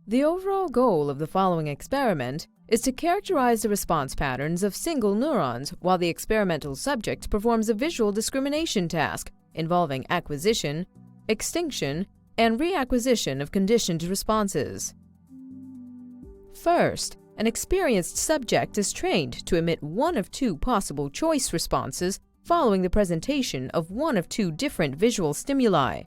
The overall goal of the following experiment is to characterize the response patterns of single neurons while the experimental subject performs a visual discrimination task involving acquisition, extinction, and reacquisition of conditioned responses. First, an experienced subject is trained to emit one of two possible choice responses following the presentation of one of two different visual stimuli.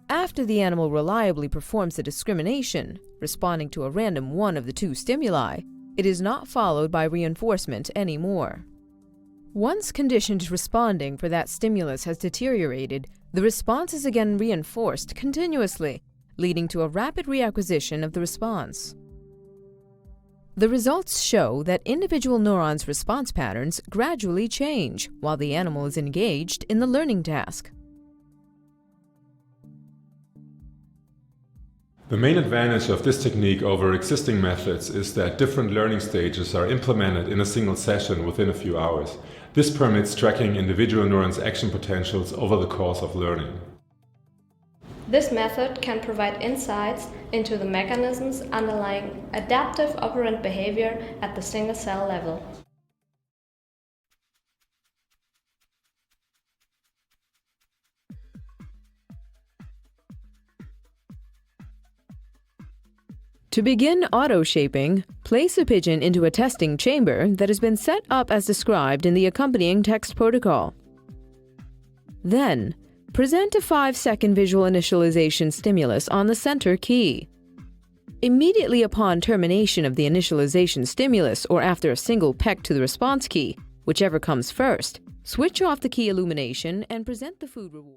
After the animal reliably performs the discrimination, responding to a random one of the two stimuli, it is not followed by reinforcement anymore. Once conditioned responding for that stimulus has deteriorated, the response is again reinforced continuously, leading to a rapid reacquisition of the response. The results show that individual neurons' response patterns gradually change while the animal is engaged in the learning task. The main advantage of this technique over existing methods is that different learning stages are implemented in a single session within a few hours. This permits tracking individual neurons' action potentials over the course of learning. This method can provide insights into the mechanisms underlying adaptive operant behavior at the single-cell level. To begin auto-shaping, place a pigeon into a testing chamber that has been set up as described in the accompanying text protocol. Then, present a 5-second visual initialization stimulus on the center key. Immediately upon termination of the initialization stimulus or after a single peck to the response key, whichever comes first, switch off the key illumination and present the food reward.